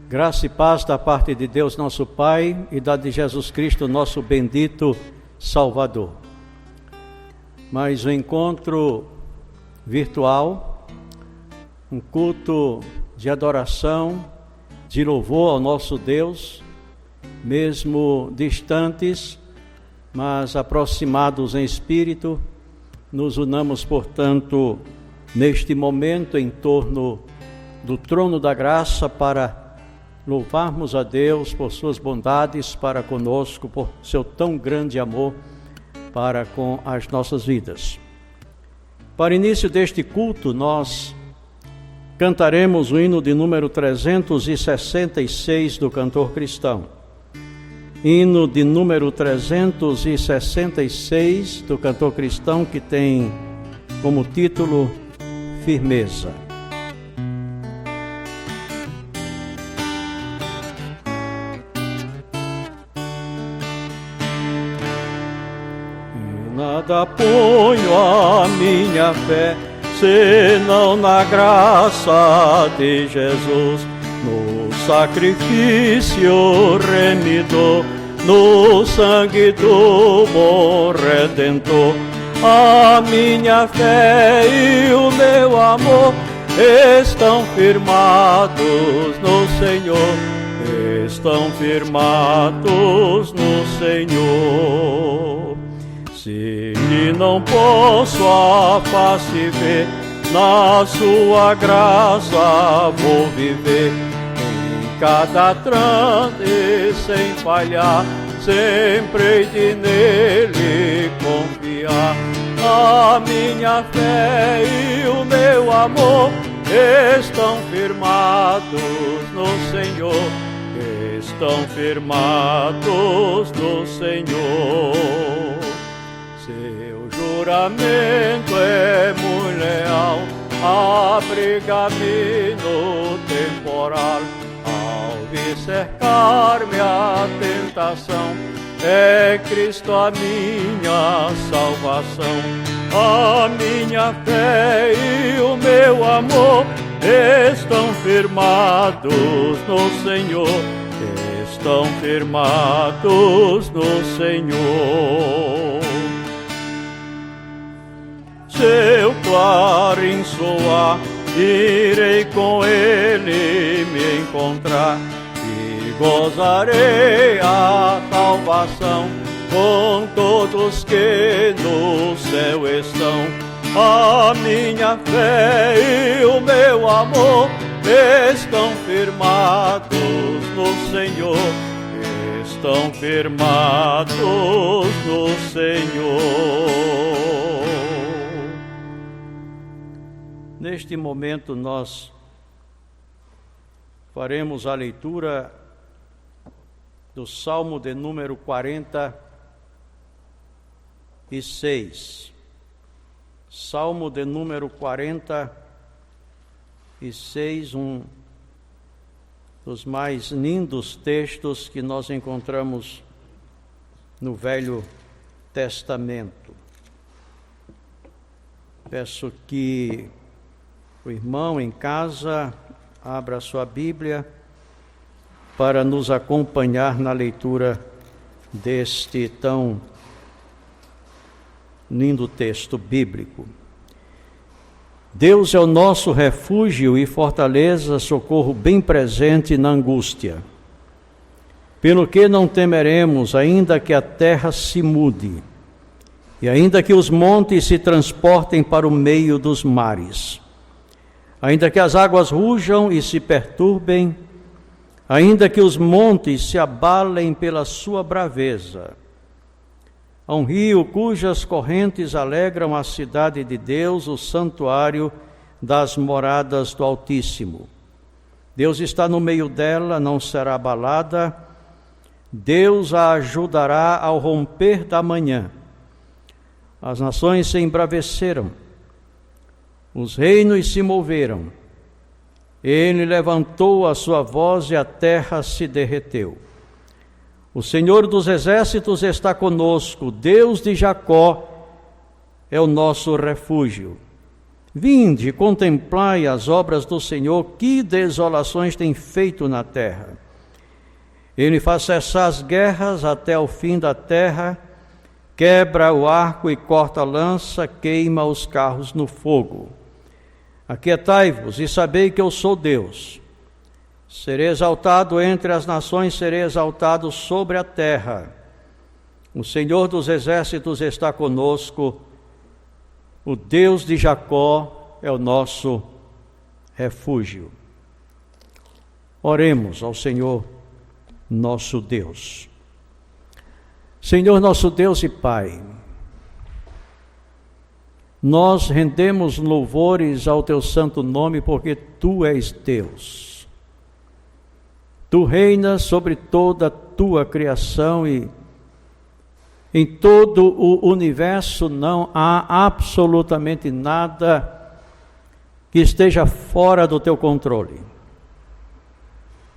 Graça e paz da parte de Deus nosso Pai e da de Jesus Cristo, nosso bendito Salvador. Mais um encontro virtual, um culto de adoração, de louvor ao nosso Deus, mesmo distantes, mas aproximados em espírito. Nos unamos, portanto, neste momento em torno do trono da graça para louvarmos a Deus por suas bondades para conosco, por seu tão grande amor para com as nossas vidas. Para início deste culto, nós cantaremos o hino de número 366 do cantor cristão. Hino de número 366 do cantor cristão, que tem como título Firmeza. Nada ponho a minha fé, senão na graça de Jesus, no sacrifício remidor, no sangue do bom Redentor. A minha fé e o meu amor estão firmados no Senhor, estão firmados no Senhor. Se não posso a face ver, na sua graça vou viver. Em cada trance sem falhar, sempre de nele confiar. A minha fé e o meu amor estão firmados no Senhor, estão firmados no Senhor. Seu juramento é muito leal, abriga-me no temporal. Ao vir cercar-me a tentação, é Cristo a minha salvação. A minha fé e o meu amor estão firmados no Senhor, estão firmados no Senhor. Seu clarim soar, irei com ele me encontrar e gozarei a salvação com todos que no céu estão. A minha fé e o meu amor estão firmados no Senhor, estão firmados no Senhor. Neste momento nós faremos a leitura do Salmo de número 46. Salmo de número 46, um dos mais lindos textos que nós encontramos no Velho Testamento. Peço que o irmão em casa abra sua Bíblia para nos acompanhar na leitura deste tão lindo texto bíblico. Deus é o nosso refúgio e fortaleza, socorro bem presente na angústia. Pelo que não temeremos, ainda que a terra se mude, e ainda que os montes se transportem para o meio dos mares, ainda que as águas rujam e se perturbem, ainda que os montes se abalem pela sua braveza. Há um rio cujas correntes alegram a cidade de Deus, o santuário das moradas do Altíssimo. Deus está no meio dela, não será abalada. Deus a ajudará ao romper da manhã. As nações se embraveceram, os reinos se moveram. Ele levantou a sua voz e a terra se derreteu. O Senhor dos exércitos está conosco, Deus de Jacó é o nosso refúgio. Vinde, contemplai as obras do Senhor, que desolações tem feito na terra. Ele faz cessar as guerras até o fim da terra, quebra o arco e corta a lança, queima os carros no fogo. Aquietai-vos e sabei que eu sou Deus. Serei exaltado entre as nações, serei exaltado sobre a terra. O Senhor dos exércitos está conosco, o Deus de Jacó é o nosso refúgio. Oremos ao Senhor nosso Deus. Senhor nosso Deus e Pai, nós rendemos louvores ao Teu santo nome porque Tu és Deus. Tu reinas sobre toda a Tua criação e em todo o universo não há absolutamente nada que esteja fora do Teu controle.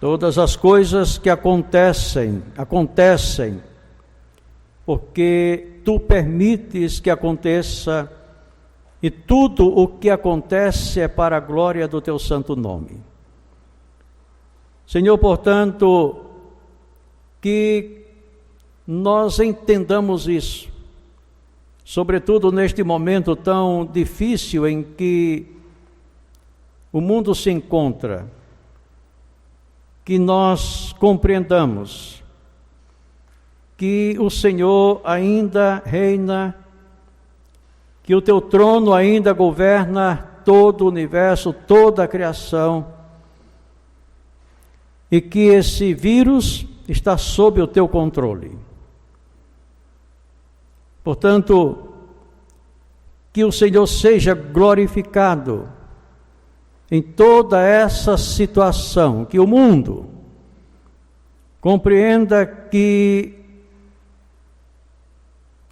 Todas as coisas que acontecem porque Tu permites que aconteça, e tudo o que acontece é para a glória do Teu santo nome. Senhor, portanto, que nós entendamos isso, sobretudo neste momento tão difícil em que o mundo se encontra, que nós compreendamos que o Senhor ainda reina, que o Teu trono ainda governa todo o universo, toda a criação, e que esse vírus está sob o Teu controle. Portanto, que o Senhor seja glorificado em toda essa situação, que o mundo compreenda que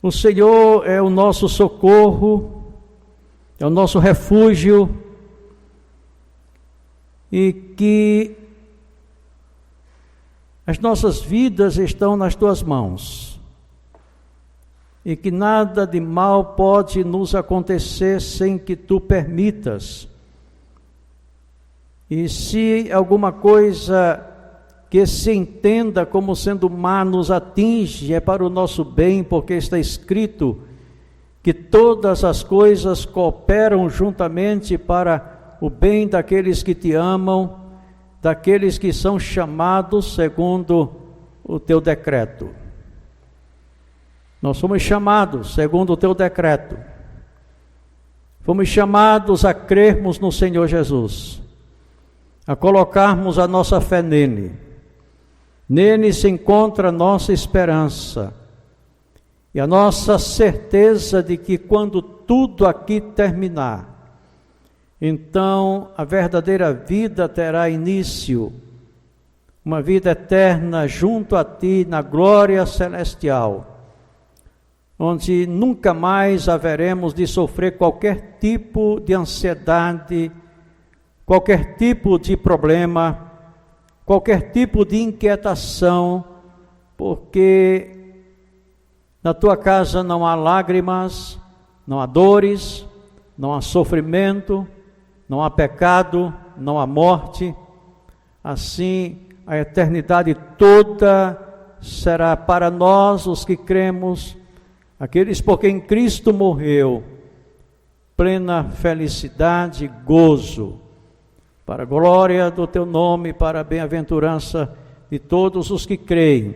o Senhor é o nosso socorro, é o nosso refúgio, e que as nossas vidas estão nas Tuas mãos, e que nada de mal pode nos acontecer sem que Tu permitas. E se alguma coisa que se entenda como sendo má nos atinge, é para o nosso bem, porque está escrito que todas as coisas cooperam juntamente para o bem daqueles que Te amam, daqueles que são chamados segundo o Teu decreto. Nós fomos chamados segundo o Teu decreto. Fomos chamados a crermos no Senhor Jesus, a colocarmos a nossa fé nele. Nele se encontra a nossa esperança e a nossa certeza de que quando tudo aqui terminar, então a verdadeira vida terá início, uma vida eterna junto a Ti na glória celestial, onde nunca mais haveremos de sofrer qualquer tipo de ansiedade, qualquer tipo de problema, qualquer tipo de inquietação, porque na Tua casa não há lágrimas, não há dores, não há sofrimento, não há pecado, não há morte. Assim, a eternidade toda será para nós, os que cremos, aqueles por quem Cristo morreu, plena felicidade, gozo, para a glória do Teu nome, para a bem-aventurança de todos os que creem,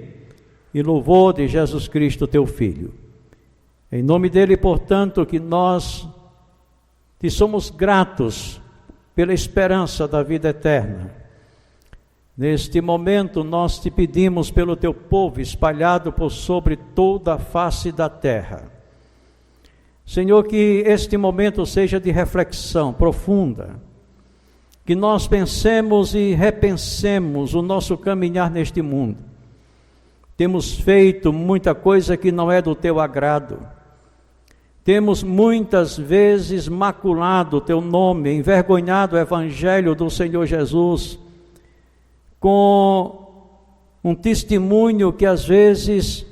e louvor de Jesus Cristo, Teu Filho. Em nome dele, portanto, que nós Te somos gratos pela esperança da vida eterna. Neste momento, nós Te pedimos pelo Teu povo espalhado por sobre toda a face da terra. Senhor, que este momento seja de reflexão profunda, que nós pensemos e repensemos o nosso caminhar neste mundo. Temos feito muita coisa que não é do Teu agrado. Temos muitas vezes maculado o Teu nome, envergonhado o Evangelho do Senhor Jesus, com um testemunho que às vezes,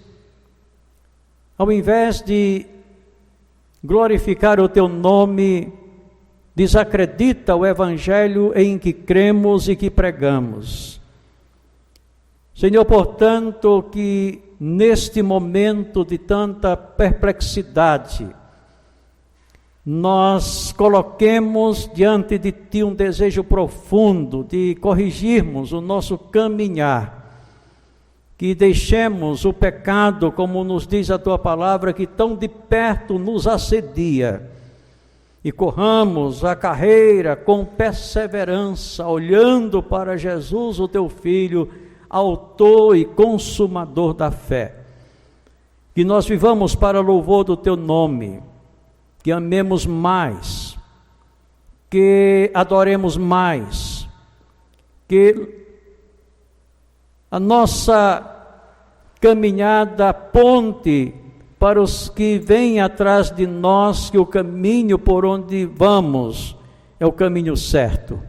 ao invés de glorificar o Teu nome, desacredita o Evangelho em que cremos e que pregamos. Senhor, portanto, que neste momento de tanta perplexidade, nós coloquemos diante de Ti um desejo profundo de corrigirmos o nosso caminhar, que deixemos o pecado, como nos diz a Tua palavra, que tão de perto nos assedia, e corramos a carreira com perseverança, olhando para Jesus, o Teu Filho, autor e consumador da fé. Que nós vivamos para louvor do Teu nome, que amemos mais, que adoremos mais, que a nossa caminhada aponte para os que vêm atrás de nós, que o caminho por onde vamos é o caminho certo.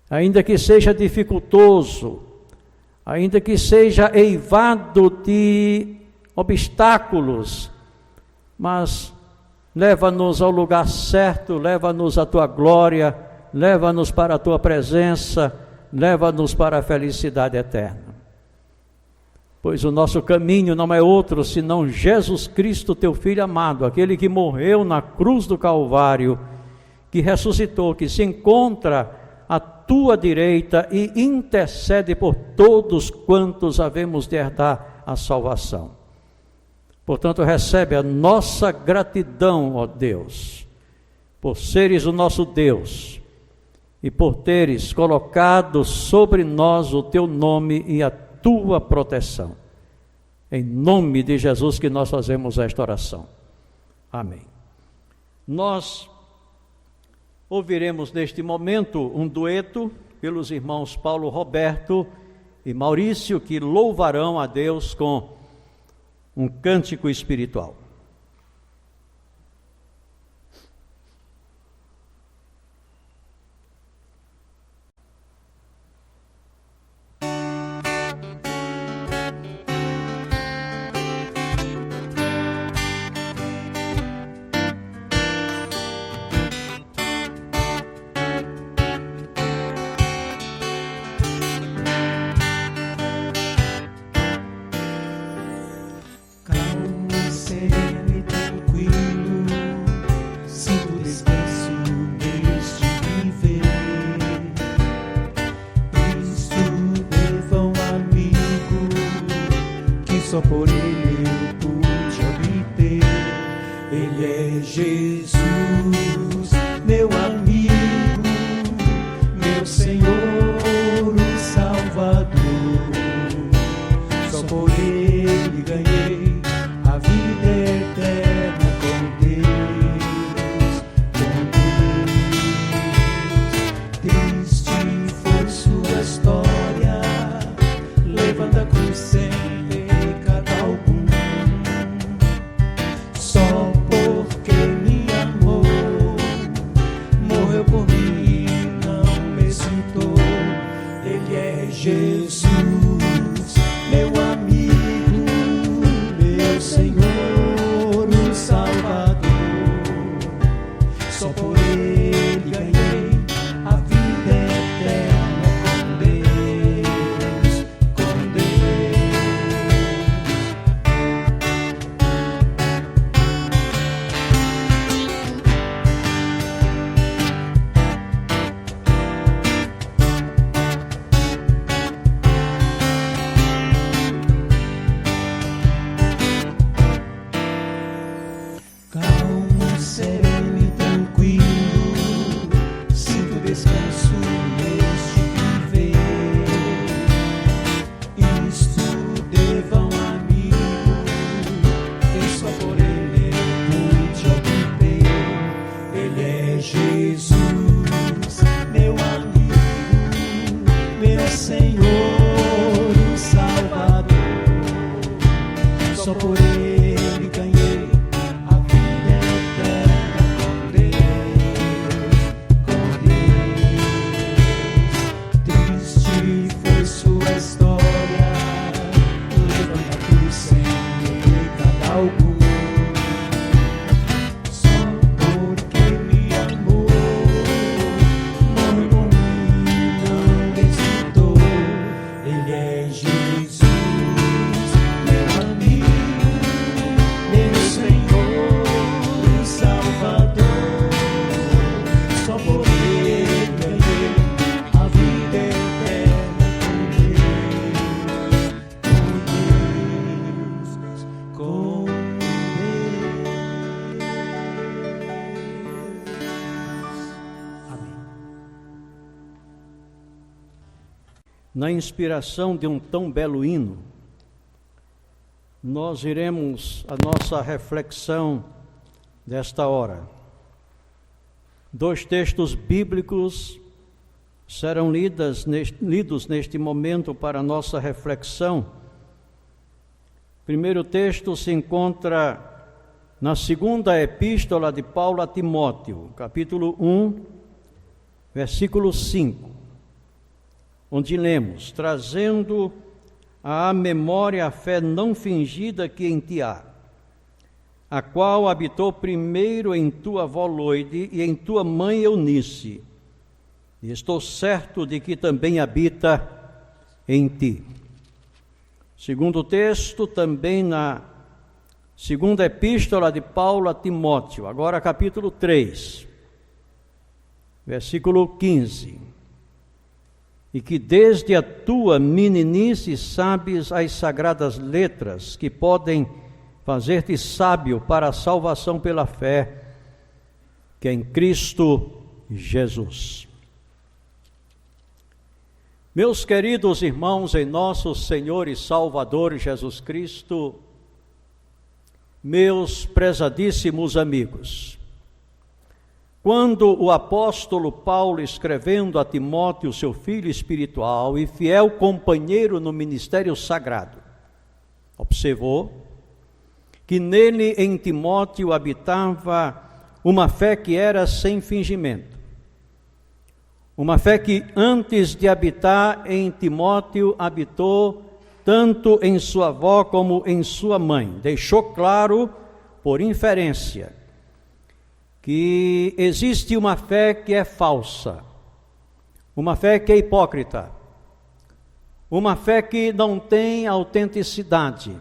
Ainda que seja dificultoso, ainda que seja eivado de obstáculos, mas leva-nos ao lugar certo, leva-nos à Tua glória, leva-nos para a Tua presença, leva-nos para a felicidade eterna. Pois o nosso caminho não é outro senão Jesus Cristo, Teu Filho amado, aquele que morreu na cruz do Calvário, que ressuscitou, que se encontra à Tua direita e intercede por todos quantos havemos de herdar a salvação. Portanto, recebe a nossa gratidão, ó Deus, por seres o nosso Deus e por teres colocado sobre nós o Teu nome e a Tua proteção. Em nome de Jesus que nós fazemos esta oração. Amém. Nós ouviremos neste momento um dueto pelos irmãos Paulo Roberto e Maurício, que louvarão a Deus com um cântico espiritual. Só por Ele eu pude obter. Ele é Jesus, meu amigo, meu Senhor, o Salvador. Só por Ele ganhei a vida eterna com Deus, Triste foi sua história, levando a cruz sem Jesus, meu amigo, meu Senhor, o Salvador. Só por Ele ganhei a vida eterna com Deus, com Deus. Calmo, sereno e tranquilo, sinto descanso neste viver. Isto devão amigo, e só por Ele eu pude obter. Ele é Jesus, meu amigo, meu Senhor, o Salvador. Só por Ele ganhei a vida eterna com Deus, com Deus. Triste foi sua história, levando a cruz sem pecado algum. Só porque me amou, na inspiração de um tão belo hino, nós iremos a nossa reflexão desta hora. 2 textos bíblicos serão lidos neste momento para a nossa reflexão. O primeiro texto se encontra na segunda epístola de Paulo a Timóteo, capítulo 1, versículo 5, onde lemos: trazendo à memória a fé não fingida que em ti há, a qual habitou primeiro em tua avó Loide e em tua mãe Eunice, e estou certo de que também habita em ti. Segundo texto, também na segunda epístola de Paulo a Timóteo, agora capítulo 3, versículo 15. E que desde a tua meninice sabes as sagradas letras que podem fazer-te sábio para a salvação pela fé, que é em Cristo Jesus. Meus queridos irmãos em nosso Senhor e Salvador Jesus Cristo, meus prezadíssimos amigos, quando o apóstolo Paulo, escrevendo a Timóteo, seu filho espiritual e fiel companheiro no ministério sagrado, observou que nele, em Timóteo, habitava uma fé que era sem fingimento. Uma fé que, antes de habitar em Timóteo, habitou tanto em sua avó como em sua mãe. Deixou claro, por inferência, que existe uma fé que é falsa, uma fé que é hipócrita, uma fé que não tem autenticidade,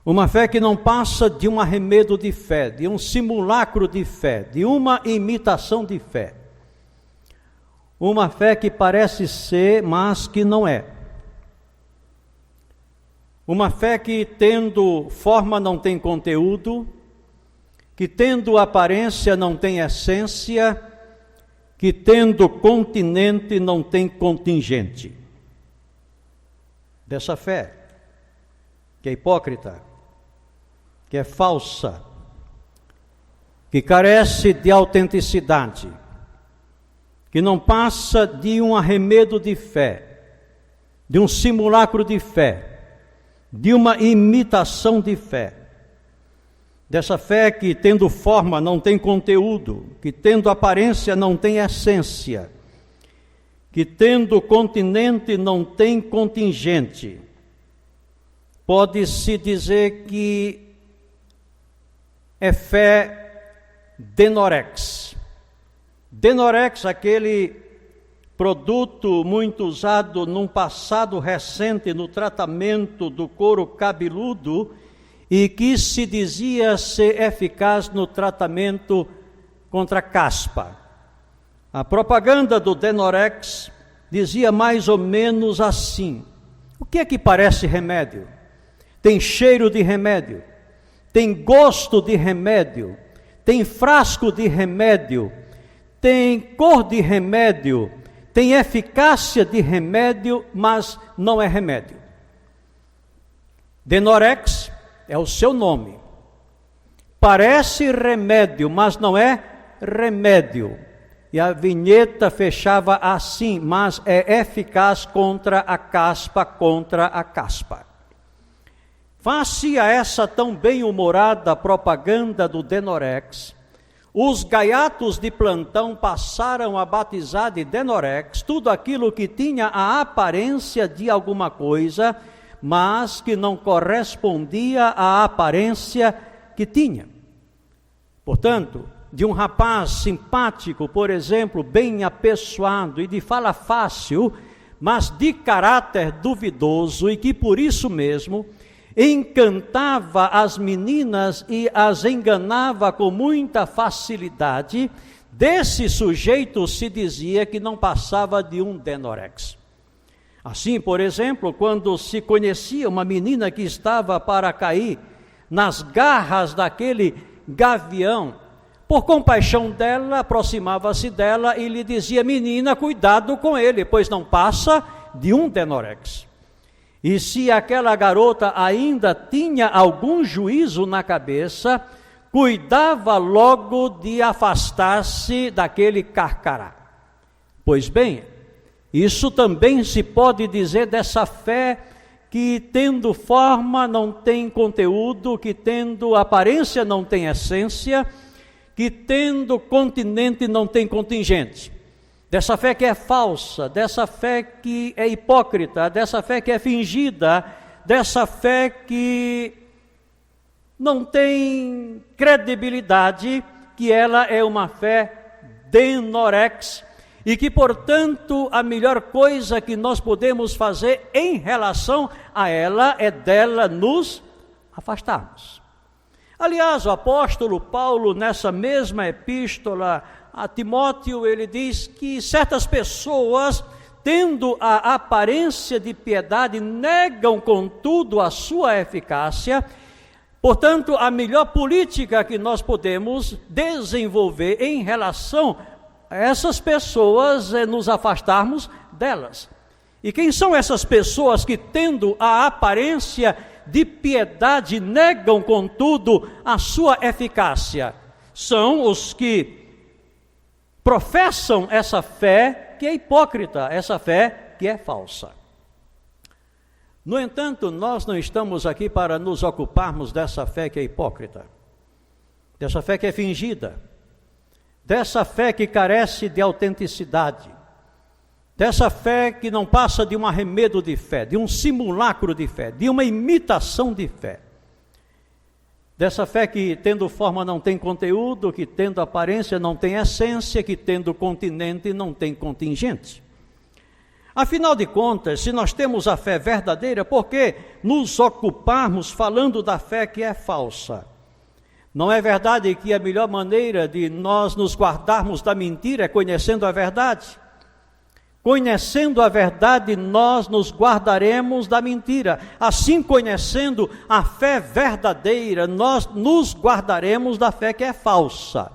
uma fé que não passa de um arremedo de fé, de um simulacro de fé, de uma imitação de fé. Uma fé que parece ser, mas que não é. Uma fé que, tendo forma, não tem conteúdo, que, tendo aparência, não tem essência, que, tendo continente, não tem contingente. Dessa fé, que é hipócrita, que é falsa, que carece de autenticidade, que não passa de um arremedo de fé, de um simulacro de fé, de uma imitação de fé. Dessa fé que, tendo forma, não tem conteúdo, que, tendo aparência, não tem essência, que, tendo continente, não tem contingente. Pode-se dizer que é fé denorex. Denorex, aquele produto muito usado num passado recente no tratamento do couro cabeludo e que se dizia ser eficaz no tratamento contra caspa. A propaganda do Denorex dizia mais ou menos assim: o que é que parece remédio? Tem cheiro de remédio, tem gosto de remédio, tem frasco de remédio, tem cor de remédio, tem eficácia de remédio, mas não é remédio. Denorex é o seu nome. Parece remédio, mas não é remédio. E a vinheta fechava assim: mas é eficaz contra a caspa, contra a caspa. Face a essa tão bem-humorada propaganda do Denorex, os gaiatos de plantão passaram a batizar de Denorex tudo aquilo que tinha a aparência de alguma coisa, mas que não correspondia à aparência que tinha. Portanto, de um rapaz simpático, por exemplo, bem apessoado e de fala fácil, mas de caráter duvidoso e que por isso mesmo encantava as meninas e as enganava com muita facilidade, desse sujeito se dizia que não passava de um Denorex. Assim, por exemplo, quando se conhecia uma menina que estava para cair nas garras daquele gavião, por compaixão dela, aproximava-se dela e lhe dizia: menina, cuidado com ele, pois não passa de 1 denorex. E se aquela garota ainda tinha algum juízo na cabeça, cuidava logo de afastar-se daquele carcará. Pois bem, isso também se pode dizer dessa fé que, tendo forma, não tem conteúdo, que tendo aparência, não tem essência, que tendo continente, não tem contingente. Dessa fé que é falsa, dessa fé que é hipócrita, dessa fé que é fingida, dessa fé que não tem credibilidade, que ela é uma fé denorex, e que, portanto, a melhor coisa que nós podemos fazer em relação a ela é dela nos afastarmos. Aliás, o apóstolo Paulo, nessa mesma epístola a Timóteo, ele diz que certas pessoas, tendo a aparência de piedade, negam, contudo, a sua eficácia. Portanto, a melhor política que nós podemos desenvolver em relação a essas pessoas é nos afastarmos delas. E quem são essas pessoas que, tendo a aparência de piedade, negam, contudo, a sua eficácia? São os que professam essa fé que é hipócrita, essa fé que é falsa. No entanto, nós não estamos aqui para nos ocuparmos dessa fé que é hipócrita, dessa fé que é fingida, dessa fé que carece de autenticidade, dessa fé que não passa de um arremedo de fé, de um simulacro de fé, de uma imitação de fé. Dessa fé que, tendo forma, não tem conteúdo, que, tendo aparência, não tem essência, que, tendo continente, não tem contingente. Afinal de contas, se nós temos a fé verdadeira, por que nos ocuparmos falando da fé que é falsa? Não é verdade que a melhor maneira de nós nos guardarmos da mentira é conhecendo a verdade? Conhecendo a verdade, nós nos guardaremos da mentira. Assim, conhecendo a fé verdadeira, nós nos guardaremos da fé que é falsa.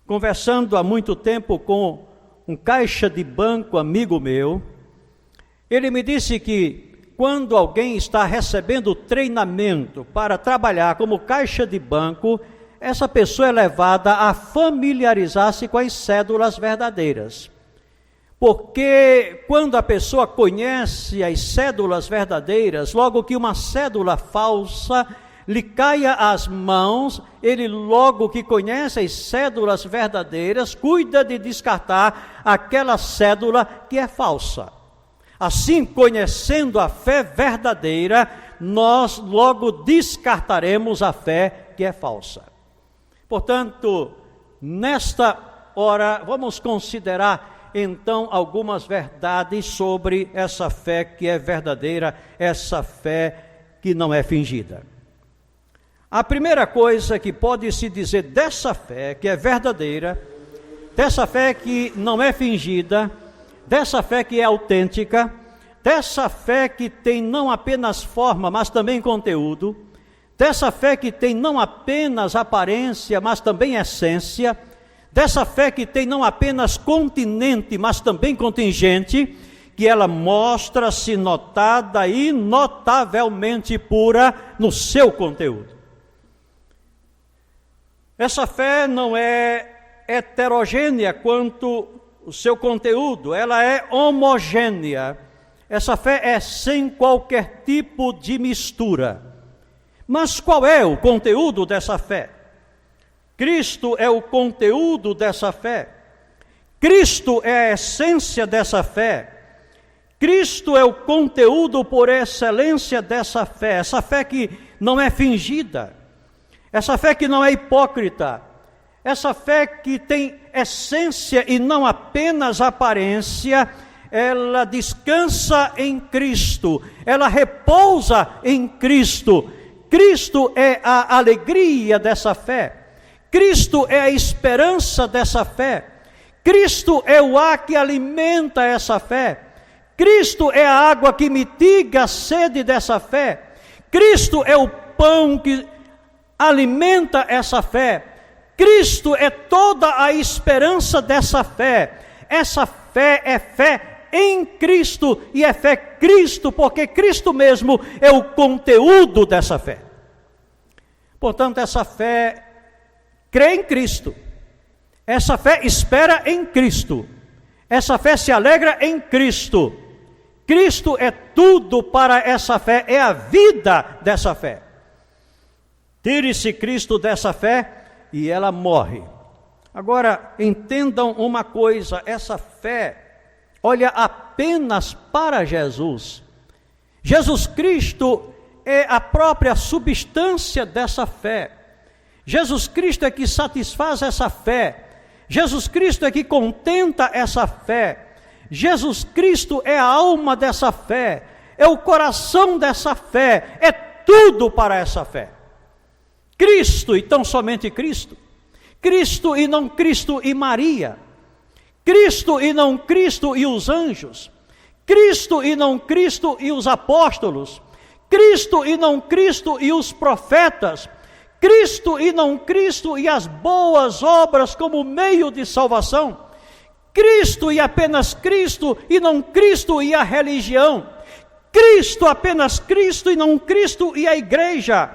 Conversando há muito tempo com um caixa de banco amigo meu, ele me disse que quando alguém está recebendo treinamento para trabalhar como caixa de banco, essa pessoa é levada a familiarizar-se com as cédulas verdadeiras. Porque quando a pessoa conhece as cédulas verdadeiras, logo que uma cédula falsa lhe caia às mãos, ele logo que conhece as cédulas verdadeiras, cuida de descartar aquela cédula que é falsa. Assim, conhecendo a fé verdadeira, nós logo descartaremos a fé que é falsa. Portanto, nesta hora, vamos considerar então algumas verdades sobre essa fé que é verdadeira, essa fé que não é fingida. A primeira coisa que pode se dizer dessa fé que é verdadeira, dessa fé que não é fingida, dessa fé que é autêntica, dessa fé que tem não apenas forma, mas também conteúdo, dessa fé que tem não apenas aparência, mas também essência, dessa fé que tem não apenas continente, mas também contingente, que ela mostra-se notada e notavelmente pura no seu conteúdo. Essa fé não é heterogênea quanto o seu conteúdo, ela é homogênea. Essa fé é sem qualquer tipo de mistura. Mas qual é o conteúdo dessa fé? Cristo é o conteúdo dessa fé. Cristo é a essência dessa fé. Cristo é o conteúdo por excelência dessa fé. Essa fé que não é fingida. Essa fé que não é hipócrita. Essa fé que tem essência e não apenas aparência. Ela descansa em Cristo. Ela repousa em Cristo. Cristo é a alegria dessa fé. Cristo é a esperança dessa fé. Cristo é o ar que alimenta essa fé. Cristo é a água que mitiga a sede dessa fé. Cristo é o pão que alimenta essa fé. Cristo é toda a esperança dessa fé. Essa fé é fé em Cristo, e é fé Cristo, porque Cristo mesmo é o conteúdo dessa fé. Portanto, essa fé crê em Cristo, essa fé espera em Cristo, essa fé se alegra em Cristo. Cristo é tudo para essa fé, é a vida dessa fé. Tire-se Cristo dessa fé e ela morre. Agora, entendam uma coisa, essa fé olha apenas para Jesus. Jesus Cristo é a própria substância dessa fé. Jesus Cristo é que satisfaz essa fé. Jesus Cristo é que contenta essa fé. Jesus Cristo é a alma dessa fé, é o coração dessa fé, é tudo para essa fé. Cristo e tão somente Cristo. Cristo e não Cristo e Maria. Cristo e não Cristo e os anjos. Cristo e não Cristo e os apóstolos. Cristo e não Cristo e os profetas. Cristo e não Cristo e as boas obras como meio de salvação. Cristo e apenas Cristo e não Cristo e a religião. Cristo, apenas Cristo e não Cristo e a igreja.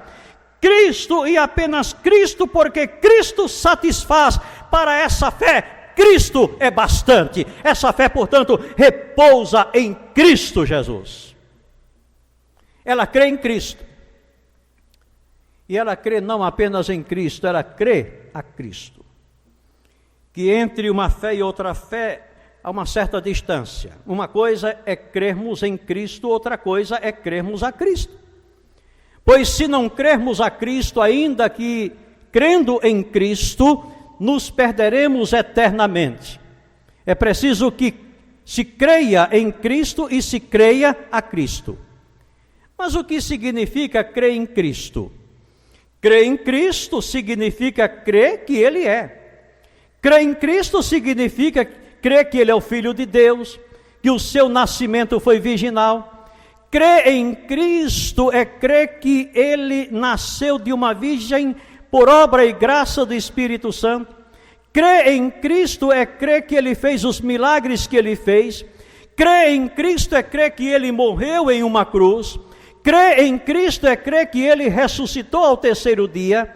Cristo e apenas Cristo, porque Cristo satisfaz. Para essa fé, Cristo é bastante. Essa fé, portanto, repousa em Cristo Jesus. Ela crê em Cristo. E ela crê não apenas em Cristo, ela crê a Cristo. Que entre uma fé e outra fé há uma certa distância. Uma coisa é crermos em Cristo, outra coisa é crermos a Cristo. Pois se não crermos a Cristo, ainda que crendo em Cristo, nos perderemos eternamente. É preciso que se creia em Cristo e se creia a Cristo. Mas o que significa crer em Cristo? Crer em Cristo significa crer que Ele é. Crer em Cristo significa crer que Ele é o Filho de Deus, que o seu nascimento foi virginal. Crer em Cristo é crer que Ele nasceu de uma virgem por obra e graça do Espírito Santo. Crer em Cristo é crer que Ele fez os milagres que Ele fez. Crer em Cristo é crer que Ele morreu em uma cruz. Crer em Cristo é crer que Ele ressuscitou ao terceiro dia.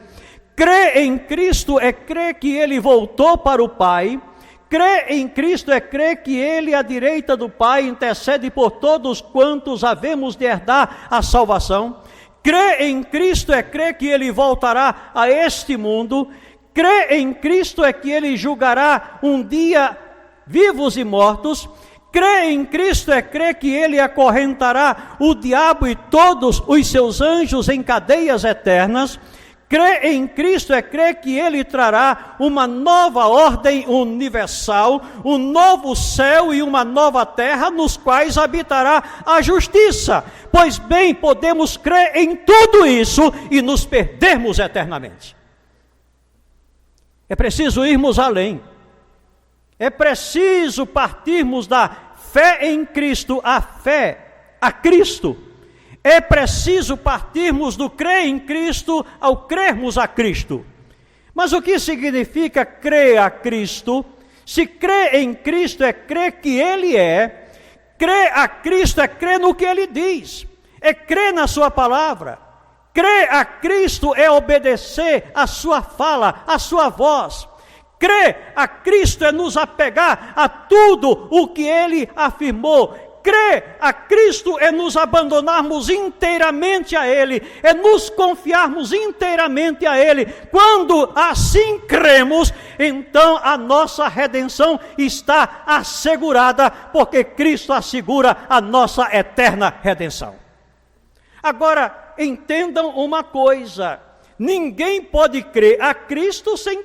Crer em Cristo é crer que Ele voltou para o Pai. Crer em Cristo é crer que Ele, à direita do Pai, intercede por todos quantos havemos de herdar a salvação. Crer em Cristo é crer que Ele voltará a este mundo. Crer em Cristo é que Ele julgará um dia vivos e mortos. Crer em Cristo é crer que Ele acorrentará o diabo e todos os seus anjos em cadeias eternas. Crer em Cristo é crer que Ele trará uma nova ordem universal, um novo céu e uma nova terra, nos quais habitará a justiça. Pois bem, podemos crer em tudo isso e nos perdermos eternamente. É preciso irmos além. É preciso partirmos da fé em Cristo à fé a Cristo. É preciso partirmos do crer em Cristo ao crermos a Cristo. Mas o que significa crer a Cristo? Se crer em Cristo é crer que Ele é, crer a Cristo é crer no que Ele diz, é crer na sua palavra. Crer a Cristo é obedecer a sua fala, a sua voz. Crer a Cristo é nos apegar a tudo o que Ele afirmou. Crer a Cristo é nos abandonarmos inteiramente a Ele, é nos confiarmos inteiramente a Ele. Quando assim cremos, então a nossa redenção está assegurada, porque Cristo assegura a nossa eterna redenção. Agora, entendam uma coisa: ninguém pode crer a Cristo sem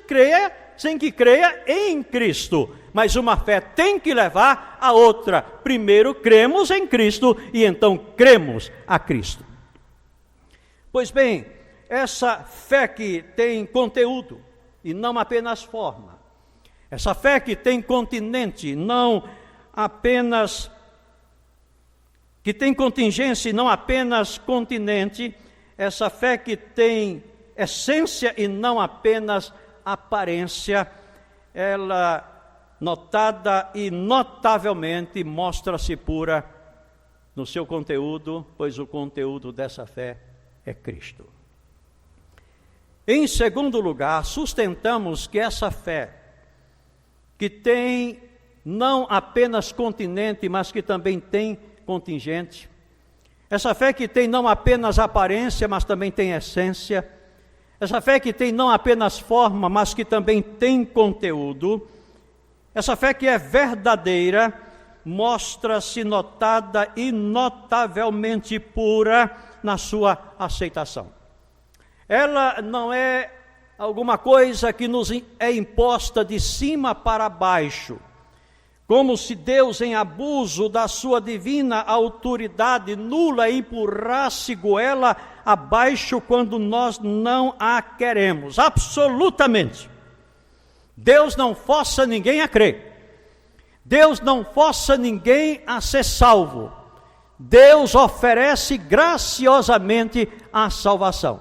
que creia em Cristo. Mas uma fé tem que levar a outra. Primeiro cremos em Cristo e então cremos a Cristo. Pois bem, essa fé que tem conteúdo e não apenas forma, essa fé que tem continente, não apenas que tem contingência e não apenas continente, essa fé que tem essência e não apenas aparência, ela notada e notavelmente mostra-se pura no seu conteúdo, pois o conteúdo dessa fé é Cristo. Em segundo lugar, sustentamos que essa fé, que tem não apenas continente, mas que também tem contingente, essa fé que tem não apenas aparência, mas também tem essência, essa fé que tem não apenas forma, mas que também tem conteúdo, essa fé que é verdadeira, mostra-se notada e notavelmente pura na sua aceitação. Ela não é alguma coisa que nos é imposta de cima para baixo, como se Deus, em abuso da sua divina autoridade nula, empurrasse goela abaixo quando nós não a queremos. Absolutamente. Deus não força ninguém a crer. Deus não força ninguém a ser salvo. Deus oferece graciosamente a salvação.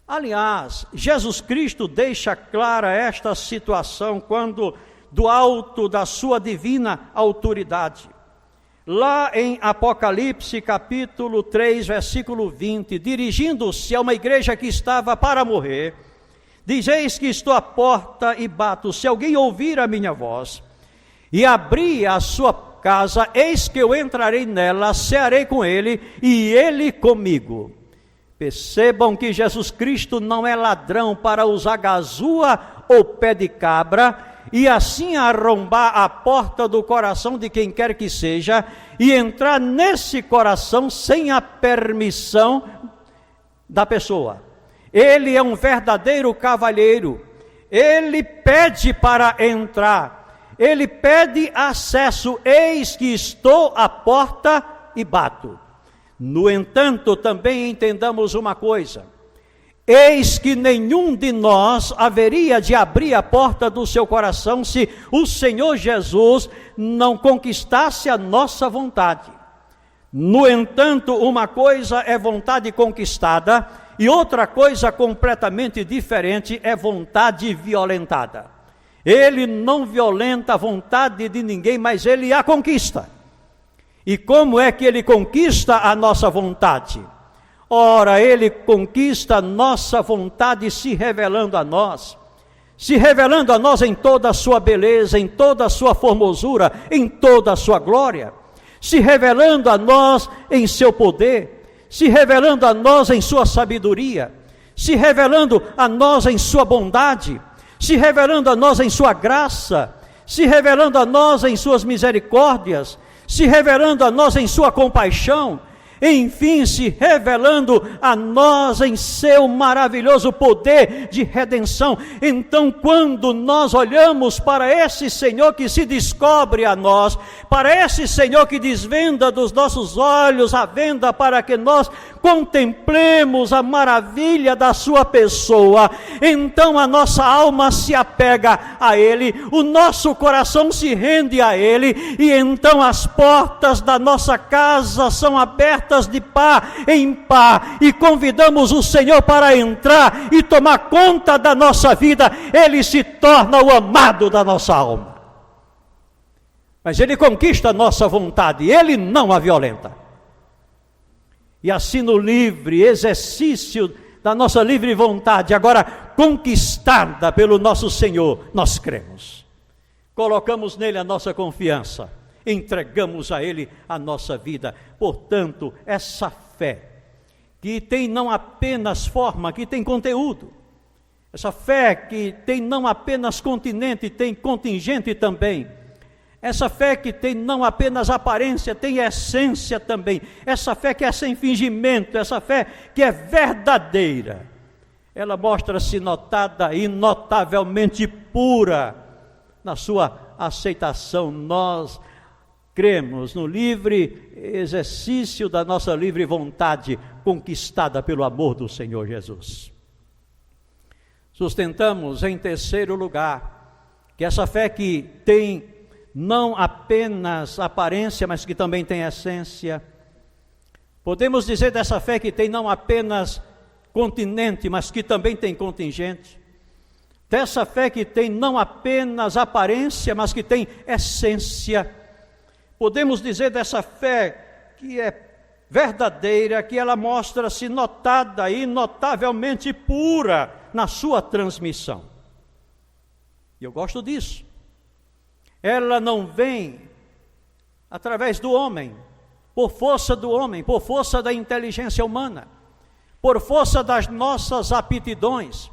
Aliás, Jesus Cristo deixa clara esta situação quando, do alto da sua divina autoridade, lá em Apocalipse capítulo 3, versículo 20, dirigindo-se a uma igreja que estava para morrer, diz: eis que estou à porta e bato, se alguém ouvir a minha voz e abrir a sua casa, eis que eu entrarei nela, cearei com ele e ele comigo. Percebam que Jesus Cristo não é ladrão para usar gazua ou pé de cabra e assim arrombar a porta do coração de quem quer que seja e entrar nesse coração sem a permissão da pessoa. Ele é um verdadeiro cavalheiro. Ele pede para entrar. Ele pede acesso. Eis que estou à porta e bato. No entanto, também entendamos uma coisa: eis que nenhum de nós haveria de abrir a porta do seu coração se o Senhor Jesus não conquistasse a nossa vontade. No entanto, uma coisa é vontade conquistada e outra coisa completamente diferente é vontade violentada. Ele não violenta a vontade de ninguém, mas ele a conquista. E como é que ele conquista a nossa vontade? Ora, ele conquista a nossa vontade se revelando a nós em toda a sua beleza, em toda a sua formosura, em toda a sua glória, se revelando a nós em seu poder, se revelando a nós em sua sabedoria, se revelando a nós em sua bondade, se revelando a nós em sua graça, se revelando a nós em suas misericórdias, se revelando a nós em sua compaixão, enfim, se revelando a nós em seu maravilhoso poder de redenção. Então, quando nós olhamos para esse Senhor que se descobre a nós, para esse Senhor que desvenda dos nossos olhos a venda para que nós contemplemos a maravilha da sua pessoa, então a nossa alma se apega a Ele, o nosso coração se rende a Ele, e então as portas da nossa casa são abertas de pá em pá, e convidamos o Senhor para entrar e tomar conta da nossa vida. Ele se torna o amado da nossa alma, mas Ele conquista a nossa vontade, Ele não a violenta. E assim, no livre exercício da nossa livre vontade, agora conquistada pelo nosso Senhor, nós cremos, colocamos nele a nossa confiança, entregamos a Ele a nossa vida. Portanto, essa fé, que tem não apenas forma, que tem conteúdo, essa fé que tem não apenas continente, tem contingente também, essa fé que tem não apenas aparência, tem essência também, essa fé que é sem fingimento, essa fé que é verdadeira, ela mostra-se notada e notavelmente pura na sua aceitação. Nós cremos no livre exercício da nossa livre vontade, conquistada pelo amor do Senhor Jesus. Sustentamos, em terceiro lugar, que essa fé que tem não apenas aparência, mas que também tem essência. Podemos dizer dessa fé que tem não apenas continente, mas que também tem contingente. dessa fé que tem não apenas aparência, mas que tem essência. Podemos dizer dessa fé que é verdadeira, que ela mostra-se notada e notavelmente pura na sua transmissão. E eu gosto disso. Ela não vem através do homem, por força do homem, por força da inteligência humana, por força das nossas aptidões.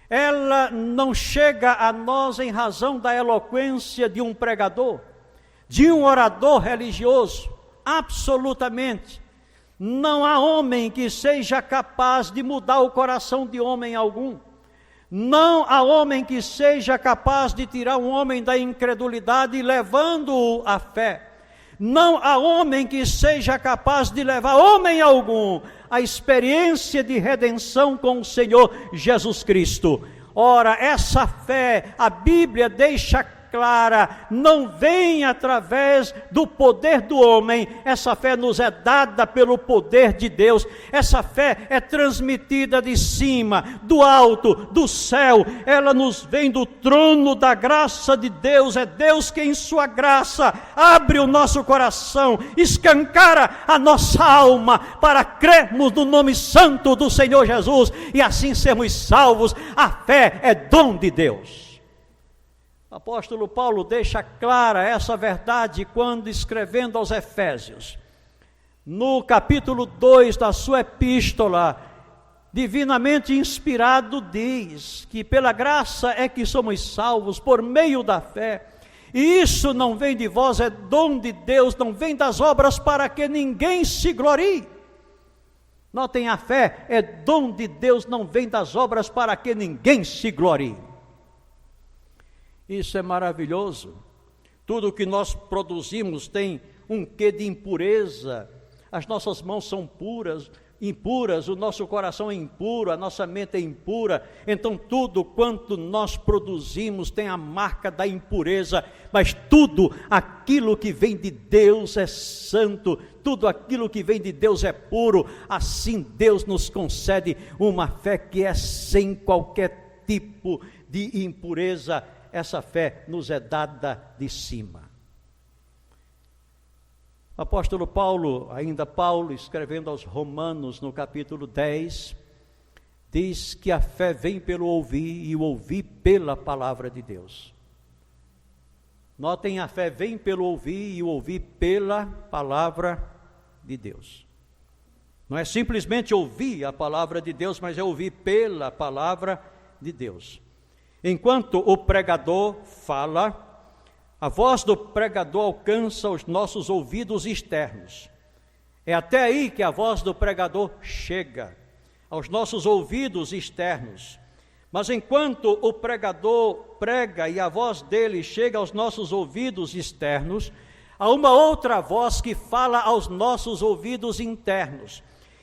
Ela não chega a nós em razão da eloquência de um pregador, de um orador religioso. Absolutamente. Não há homem que seja capaz de mudar o coração de homem algum. Não há homem que seja capaz de tirar um homem da incredulidade levando-o à fé. Não há homem que seja capaz de levar homem algum à experiência de redenção com o Senhor Jesus Cristo. Ora, essa fé, a Bíblia deixa clara, não vem através do poder do homem. Essa fé nos é dada pelo poder de Deus. Essa fé é transmitida de cima, do alto, do céu. Ela nos vem do trono da graça de Deus. É Deus que em sua graça abre o nosso coração, escancara a nossa alma para crermos no nome santo do Senhor Jesus e assim sermos salvos. A fé é dom de Deus. O apóstolo Paulo deixa clara essa verdade quando escrevendo aos Efésios, no capítulo 2 da sua epístola, divinamente inspirado, diz que pela graça é que somos salvos por meio da fé, e isso não vem de vós, é dom de Deus, não vem das obras para que ninguém se glorie. Notem, a fé é dom de Deus, não vem das obras para que ninguém se glorie. Isso é maravilhoso. Tudo que nós produzimos tem um quê de impureza. As nossas mãos são impuras, o nosso coração é impuro, a nossa mente é impura. Então tudo quanto nós produzimos tem a marca da impureza, mas tudo aquilo que vem de Deus é santo, tudo aquilo que vem de Deus é puro. Assim Deus nos concede uma fé que é sem qualquer tipo de impureza. Essa fé nos é dada de cima. O apóstolo Paulo, ainda Paulo, escrevendo aos Romanos no capítulo 10, diz que a fé vem pelo ouvir e o ouvir pela palavra de Deus. Notem, a fé vem pelo ouvir e o ouvir pela palavra de Deus. Não é simplesmente ouvir a palavra de Deus, mas é ouvir pela palavra de Deus. Enquanto o pregador fala, a voz do pregador alcança os nossos ouvidos externos. É até aí que a voz do pregador chega, aos nossos ouvidos externos. Mas enquanto o pregador prega e a voz dele chega aos nossos ouvidos externos, há uma outra voz que fala aos nossos ouvidos internos.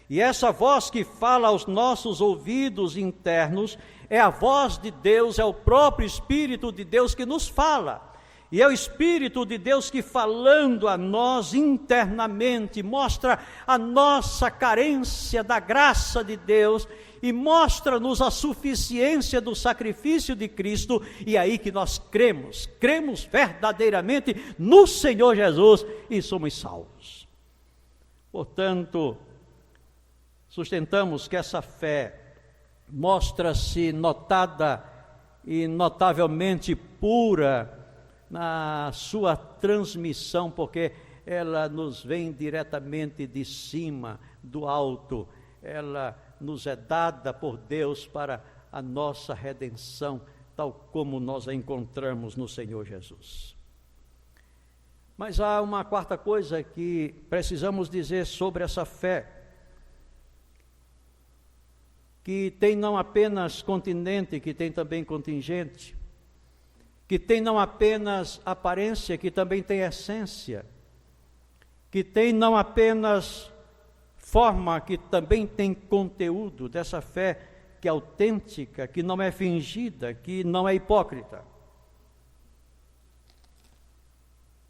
E essa voz que fala aos nossos ouvidos internos é a voz de Deus, é o próprio Espírito de Deus que nos fala. E é o Espírito de Deus que, falando a nós internamente, mostra a nossa carência da graça de Deus e mostra-nos a suficiência do sacrifício de Cristo. E é aí que nós cremos verdadeiramente no Senhor Jesus e somos salvos. Portanto, sustentamos que essa fé mostra-se notada e notavelmente pura na sua transmissão, porque ela nos vem diretamente de cima, do alto. Ela nos é dada por Deus para a nossa redenção, tal como nós a encontramos no Senhor Jesus. Mas há uma quarta coisa que precisamos dizer sobre essa fé, que tem não apenas continente, que tem também contingente, que tem não apenas aparência, que também tem essência, que tem não apenas forma, que também tem conteúdo. Dessa fé que é autêntica, que não é fingida, que não é hipócrita.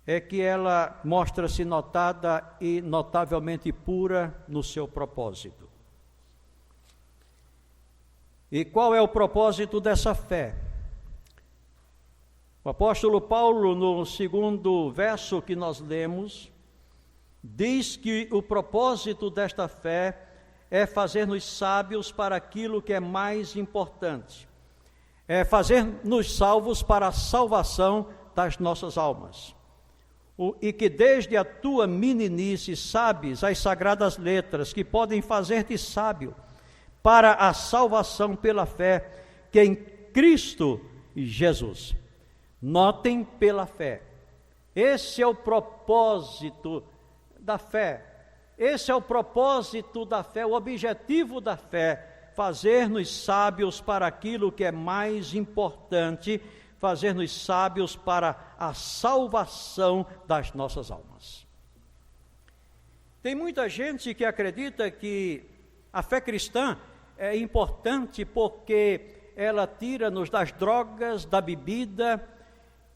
É que ela mostra-se notada e notavelmente pura no seu propósito. E qual é o propósito dessa fé? O apóstolo Paulo, no segundo verso que nós lemos, diz que o propósito desta fé é fazer-nos sábios para aquilo que é mais importante, é fazer-nos salvos para a salvação das nossas almas. E que desde a tua meninice sabes as sagradas letras que podem fazer-te sábio para a salvação pela fé que é em Cristo Jesus. Notem, pela fé. Esse é o propósito da fé. Esse é o propósito da fé, o objetivo da fé, fazer-nos sábios para aquilo que é mais importante, fazer-nos sábios para a salvação das nossas almas. Tem muita gente que acredita que a fé cristã é importante porque ela tira-nos das drogas, da bebida,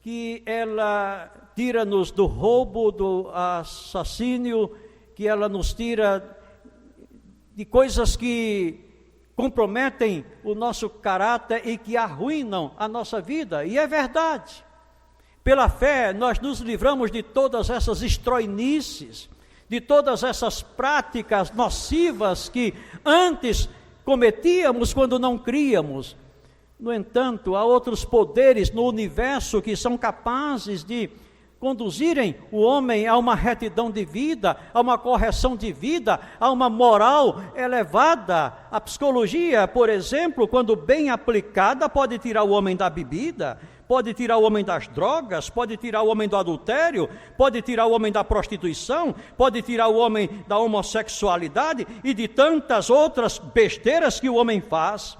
que ela tira-nos do roubo, do assassínio, que ela nos tira de coisas que comprometem o nosso caráter e que arruinam a nossa vida. E é verdade. Pela fé, nós nos livramos de todas essas estroinices, de todas essas práticas nocivas que antes cometíamos quando não críamos. No entanto, há outros poderes no universo que são capazes de conduzirem o homem a uma retidão de vida, a uma correção de vida, a uma moral elevada. A psicologia, por exemplo, quando bem aplicada, pode tirar o homem da bebida, pode tirar o homem das drogas, pode tirar o homem do adultério, pode tirar o homem da prostituição, pode tirar o homem da homossexualidade e de tantas outras besteiras que o homem faz.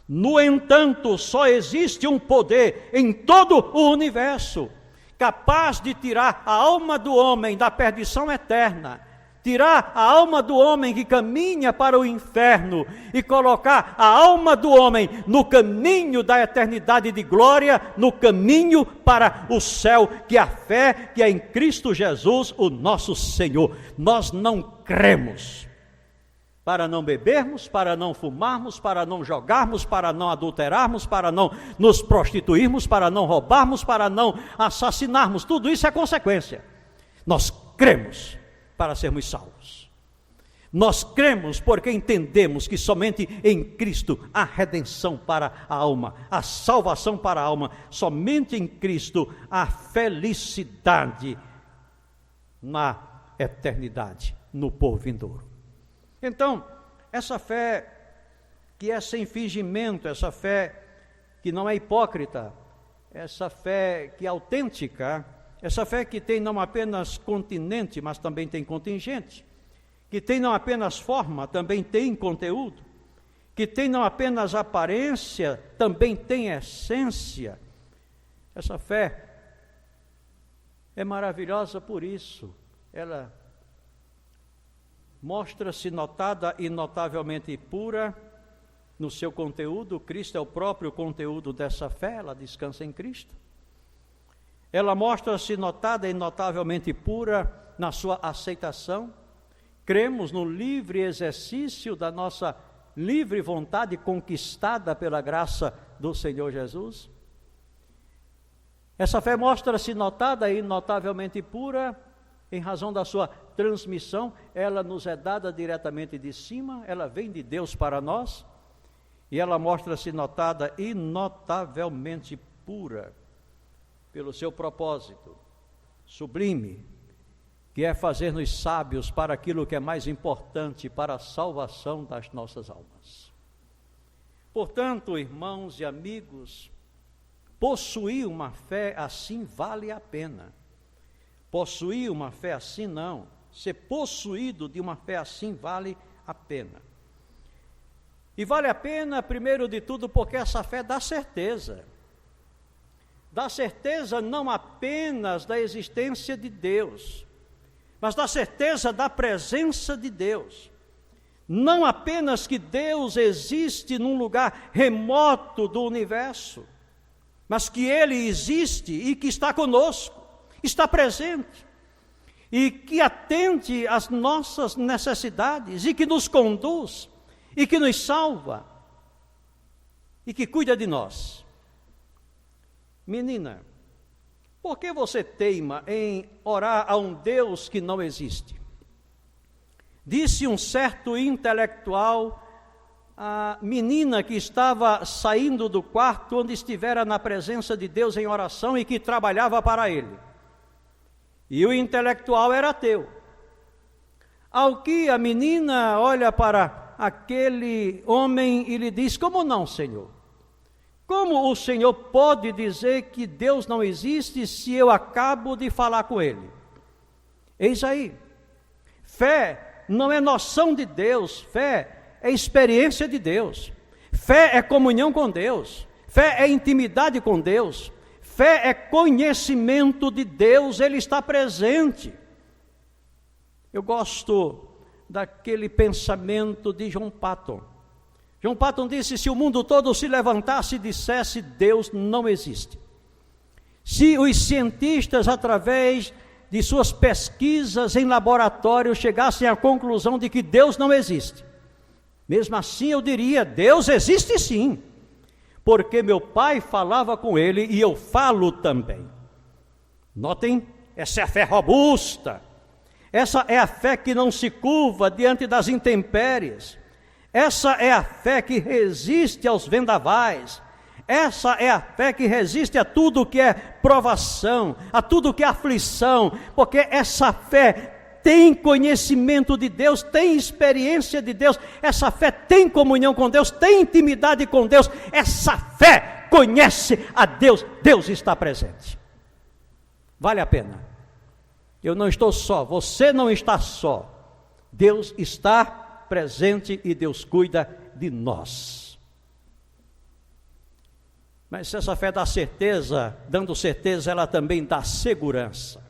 No entanto, só existe um poder em todo o universo, capaz de tirar a alma do homem da perdição eterna, tirar a alma do homem que caminha para o inferno e colocar a alma do homem no caminho da eternidade de glória, no caminho para o céu, que é a fé que é em Cristo Jesus, o nosso Senhor. Nós não cremos para não bebermos, para não fumarmos, para não jogarmos, para não adulterarmos, para não nos prostituirmos, para não roubarmos, para não assassinarmos. Tudo isso é consequência. Nós cremos para sermos salvos. Nós cremos porque entendemos que somente em Cristo há redenção para a alma, a salvação para a alma. Somente em Cristo há felicidade na eternidade, no porvindouro. Então, essa fé que é sem fingimento, essa fé que não é hipócrita, essa fé que é autêntica, essa fé que tem não apenas continente, mas também tem contingente, que tem não apenas forma, também tem conteúdo, que tem não apenas aparência, também tem essência. Essa fé é maravilhosa por isso. Ela mostra-se notada e notavelmente pura no seu conteúdo. Cristo é o próprio conteúdo dessa fé, ela descansa em Cristo. Ela mostra-se notada e notavelmente pura na sua aceitação. Cremos no livre exercício da nossa livre vontade conquistada pela graça do Senhor Jesus. Essa fé mostra-se notada e notavelmente pura em razão da sua transmissão. Ela nos é dada diretamente de cima, ela vem de Deus para nós, e ela mostra-se notada e notavelmente pura pelo seu propósito sublime, que é fazer-nos sábios para aquilo que é mais importante, para a salvação das nossas almas. Portanto, irmãos e amigos, possuir uma fé assim vale a pena. Possuir uma fé assim não. Ser possuído de uma fé assim vale a pena. E vale a pena, primeiro de tudo, porque essa fé dá certeza. Dá certeza não apenas da existência de Deus, mas dá certeza da presença de Deus. Não apenas que Deus existe num lugar remoto do universo, mas que Ele existe e que está conosco, está presente, e que atende às nossas necessidades, e que nos conduz, e que nos salva, e que cuida de nós. Menina, Por que você teima em orar a um Deus que não existe? Disse um certo intelectual à menina que estava saindo do quarto onde estivera na presença de Deus em oração e que trabalhava para ele. E o intelectual era ateu. Ao que a menina olha para aquele homem e lhe diz: como não, Senhor? Como o Senhor pode dizer que Deus não existe se eu acabo de falar com Ele? Eis aí, fé não é noção de Deus, fé é experiência de Deus, fé é comunhão com Deus, fé é intimidade com Deus, fé é conhecimento de Deus, Ele está presente. Eu gosto daquele pensamento de John Patton. John Patton disse: se o mundo todo se levantasse e dissesse Deus não existe, se os cientistas, através de suas pesquisas em laboratório, chegassem à conclusão de que Deus não existe, mesmo assim eu diria: Deus existe sim, porque meu pai falava com ele e eu falo também. Notem, essa é a fé robusta, essa é a fé que não se curva diante das intempéries. Essa é a fé que resiste aos vendavais. Essa é a fé que resiste a tudo que é provação, a tudo que é aflição, porque essa fé tem conhecimento de Deus, tem experiência de Deus, essa fé tem comunhão com Deus, tem intimidade com Deus, essa fé conhece a Deus, Deus está presente. Vale a pena. Eu não estou só, você não está só, Deus está presente e Deus cuida de nós. Mas se essa fé dá certeza, dando certeza, ela também dá segurança.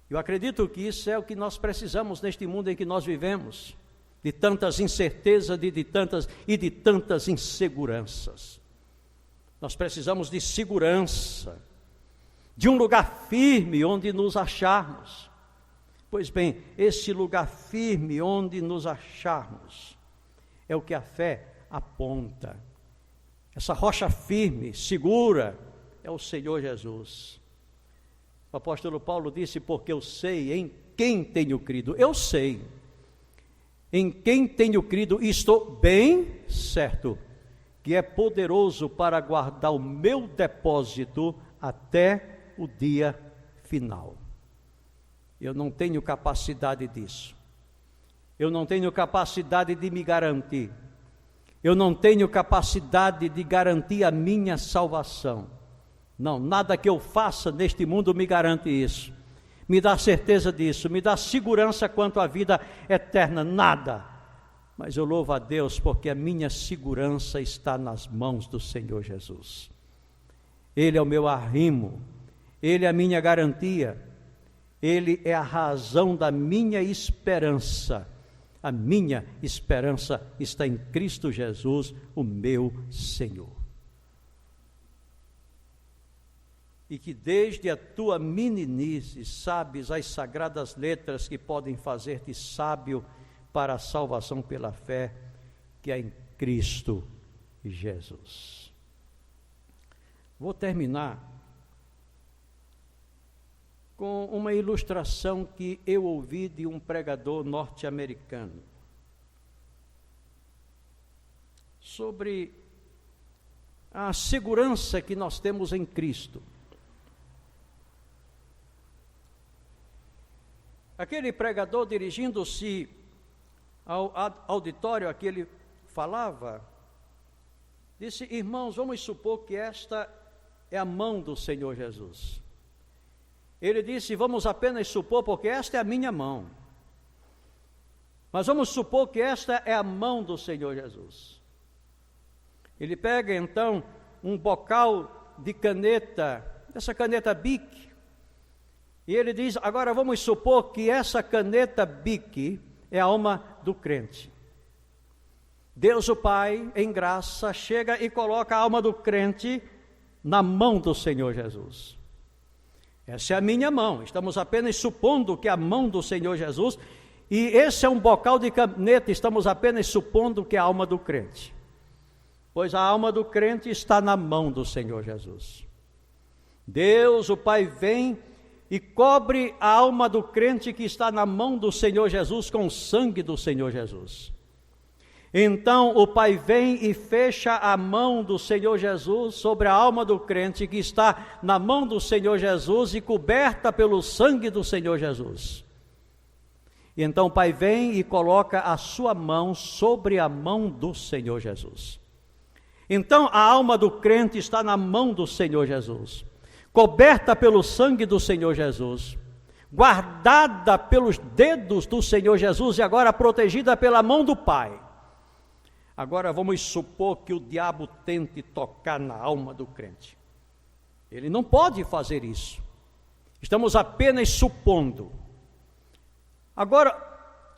Eu acredito que isso é o que nós precisamos neste mundo em que nós vivemos, de tantas incertezas de tantas inseguranças. Nós precisamos de segurança, de um lugar firme onde nos acharmos. Pois bem, esse lugar firme onde nos acharmos é o que a fé aponta. Essa rocha firme, segura, é o Senhor Jesus. O apóstolo Paulo disse: porque eu sei em quem tenho crido. Eu sei em quem tenho crido e estou bem certo que é poderoso para guardar o meu depósito até o dia final. Eu não tenho capacidade disso. Eu não tenho capacidade de me garantir. Eu não tenho capacidade de garantir a minha salvação. Não, nada que eu faça neste mundo me garante isso. Me dá certeza disso, me dá segurança quanto à vida eterna, nada. Mas eu louvo a Deus porque a minha segurança está nas mãos do Senhor Jesus. Ele é o meu arrimo, Ele é a minha garantia. Ele é a razão da minha esperança. A minha esperança está em Cristo Jesus, o meu Senhor. E que desde a tua meninice sabes as sagradas letras que podem fazer-te sábio para a salvação pela fé que é em Cristo Jesus. Vou terminar com uma ilustração que eu ouvi de um pregador norte-americano sobre a segurança que nós temos em Cristo. Aquele pregador, dirigindo-se ao auditório a que ele falava, disse: irmãos, vamos supor que esta é a mão do Senhor Jesus. Ele disse: vamos apenas supor, porque esta é a minha mão. Mas vamos supor que esta é a mão do Senhor Jesus. Ele pega então um bocal de caneta, essa caneta Bic, e ele diz: agora vamos supor que essa caneta Bic é a alma do crente. Deus o Pai, em graça, chega e coloca a alma do crente na mão do Senhor Jesus. Essa é a minha mão, estamos apenas supondo que é a mão do Senhor Jesus, e esse é um bocal de caneta, estamos apenas supondo que é a alma do crente, pois a alma do crente está na mão do Senhor Jesus. Deus, o Pai, vem e cobre a alma do crente que está na mão do Senhor Jesus com o sangue do Senhor Jesus. Então o Pai vem e fecha a mão do Senhor Jesus sobre a alma do crente que está na mão do Senhor Jesus e coberta pelo sangue do Senhor Jesus. E então o Pai vem e coloca a sua mão sobre a mão do Senhor Jesus. Então a alma do crente está na mão do Senhor Jesus, coberta pelo sangue do Senhor Jesus, guardada pelos dedos do Senhor Jesus e agora protegida pela mão do Pai. Agora vamos supor que o diabo tente tocar na alma do crente. Ele não pode fazer isso. Estamos apenas supondo. Agora,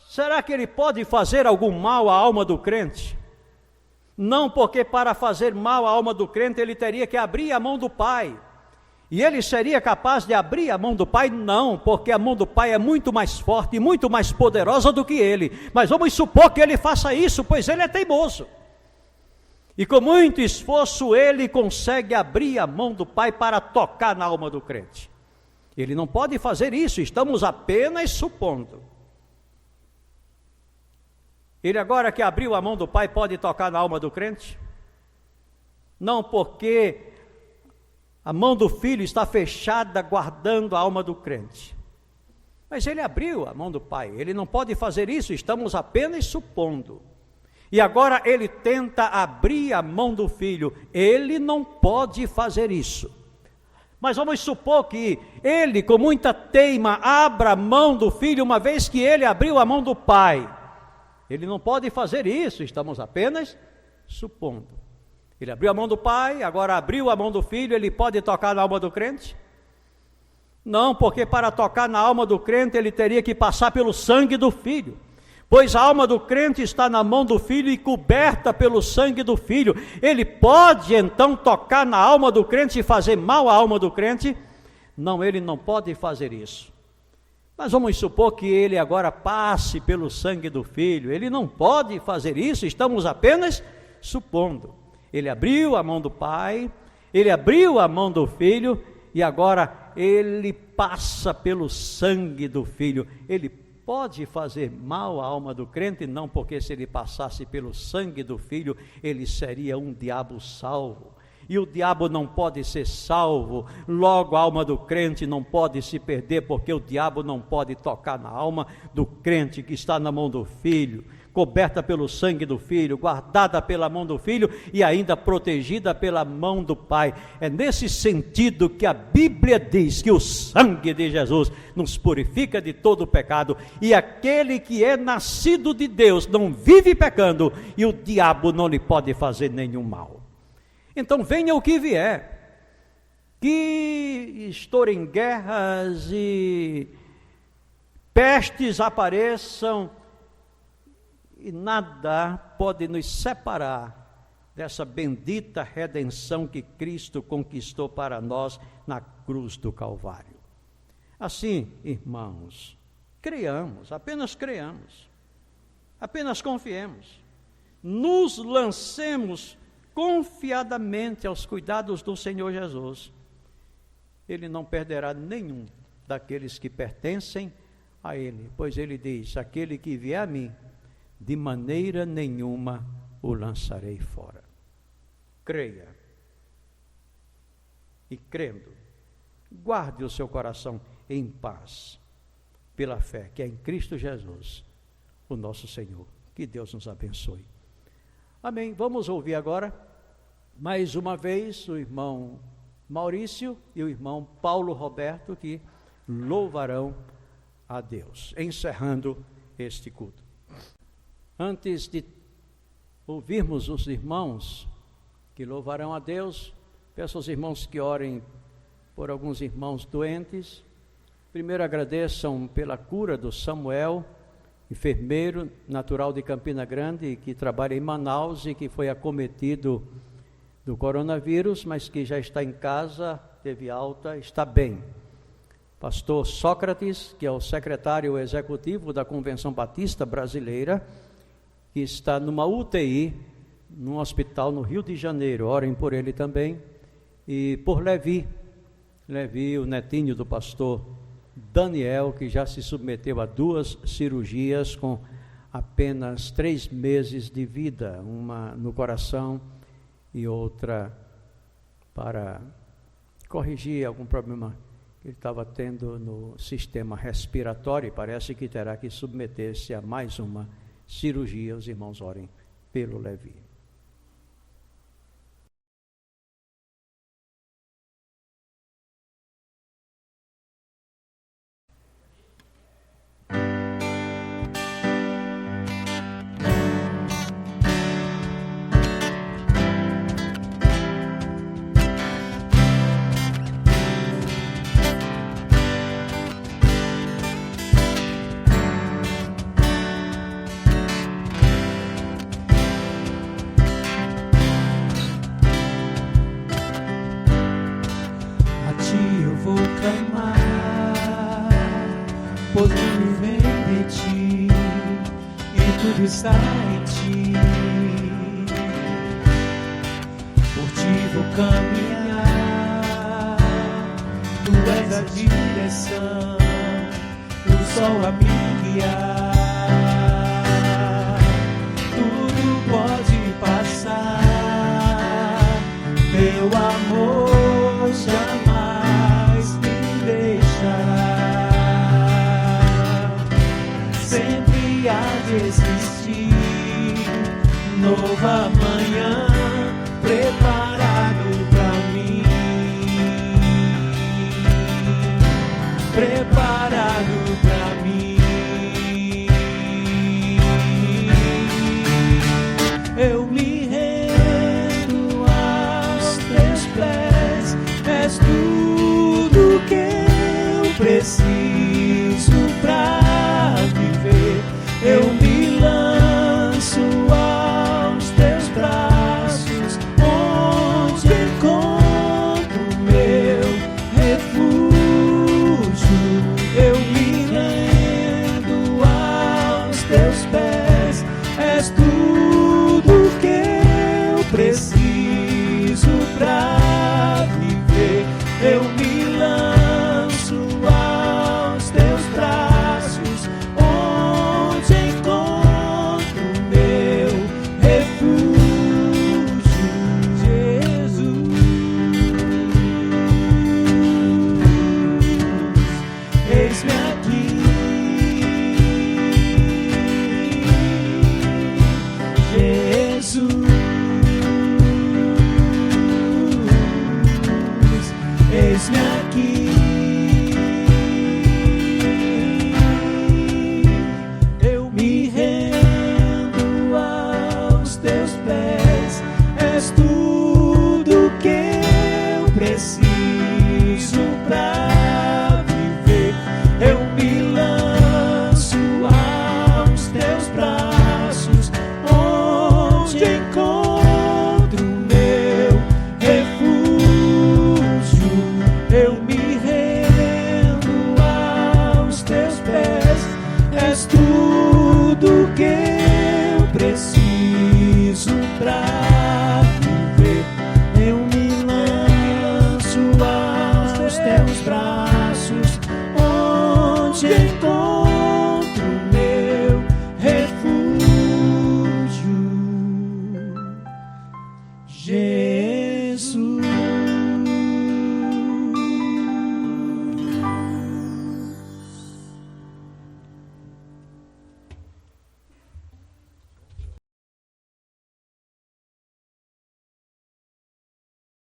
será que ele pode fazer algum mal à alma do crente? Não, porque para fazer mal à alma do crente ele teria que abrir a mão do Pai. E ele seria capaz de abrir a mão do Pai? Não, porque a mão do Pai é muito mais forte e muito mais poderosa do que ele. Mas vamos supor que ele faça isso, pois ele é teimoso. E com muito esforço ele consegue abrir a mão do Pai para tocar na alma do crente. Ele não pode fazer isso, estamos apenas supondo. Ele agora que abriu a mão do Pai pode tocar na alma do crente? Não, porque a mão do Filho está fechada, guardando a alma do crente. Mas ele abriu a mão do Pai, ele não pode fazer isso, estamos apenas supondo. E agora ele tenta abrir a mão do Filho, ele não pode fazer isso. Mas vamos supor que ele, com muita teima, abra a mão do Filho, uma vez que ele abriu a mão do Pai. Ele não pode fazer isso, estamos apenas supondo. Ele abriu a mão do Pai, agora abriu a mão do Filho, ele pode tocar na alma do crente? Não, porque para tocar na alma do crente ele teria que passar pelo sangue do Filho, pois a alma do crente está na mão do Filho e coberta pelo sangue do Filho. Ele pode então tocar na alma do crente e fazer mal à alma do crente? Não, ele não pode fazer isso. Mas vamos supor que ele agora passe pelo sangue do Filho, ele não pode fazer isso, estamos apenas supondo. Ele abriu a mão do Pai, ele abriu a mão do Filho e agora ele passa pelo sangue do Filho. Ele pode fazer mal à alma do crente? Não, porque se ele passasse pelo sangue do Filho, ele seria um diabo salvo. E o diabo não pode ser salvo, logo a alma do crente não pode se perder, porque o diabo não pode tocar na alma do crente que está na mão do Filho, coberta pelo sangue do Filho, guardada pela mão do Filho e ainda protegida pela mão do Pai. É nesse sentido que a Bíblia diz que o sangue de Jesus nos purifica de todo o pecado, e aquele que é nascido de Deus não vive pecando, e o diabo não lhe pode fazer nenhum mal. Então venha o que vier, que estourem guerras e pestes apareçam, e nada pode nos separar dessa bendita redenção que Cristo conquistou para nós na cruz do Calvário. Assim, irmãos, creiamos, apenas confiemos, nos lancemos confiadamente aos cuidados do Senhor Jesus. Ele não perderá nenhum daqueles que pertencem a Ele, pois Ele diz: aquele que vier a mim, de maneira nenhuma o lançarei fora. Creia, e crendo, guarde o seu coração em paz, pela fé que é em Cristo Jesus, o nosso Senhor. Que Deus nos abençoe. Amém. Vamos ouvir agora, mais uma vez, o irmão Maurício e o irmão Paulo Roberto, que louvarão a Deus, encerrando este culto. Antes de ouvirmos os irmãos que louvarão a Deus, peço aos irmãos que orem por alguns irmãos doentes. Primeiro agradeçam pela cura do Samuel, enfermeiro natural de Campina Grande, que trabalha em Manaus e que foi acometido do coronavírus, mas que já está em casa, teve alta, está bem. Pastor Sócrates, que é o secretário executivo da Convenção Batista Brasileira, que está numa UTI, num hospital no Rio de Janeiro, orem por ele também. E por Levi, Levi, o netinho do pastor Daniel, que já se submeteu a 2 cirurgias com apenas 3 meses de vida, uma no coração e outra para corrigir algum problema que ele estava tendo no sistema respiratório, e parece que terá que submeter-se a mais uma cirurgia. Os irmãos orem pelo Levi. Pois tudo vem de ti e tudo está em ti. Por ti vou caminhar, tu és a direção, o sol a me guiar. Tudo pode passar, teu amor jamais me deixará. Sempre há de existir nova manhã preparado pra mim, preparado pra mim. Eu me rendo aos teus pés, és tudo que eu preciso pra viver. Eu me lanço aos teus braços, onde encontro meu refúgio. Eu me rendo aos teus pés, és tudo que eu preciso pra viver. Eu me lanço aos teus braços, onde encontro meu refúgio, Jesus. Eis-me aqui.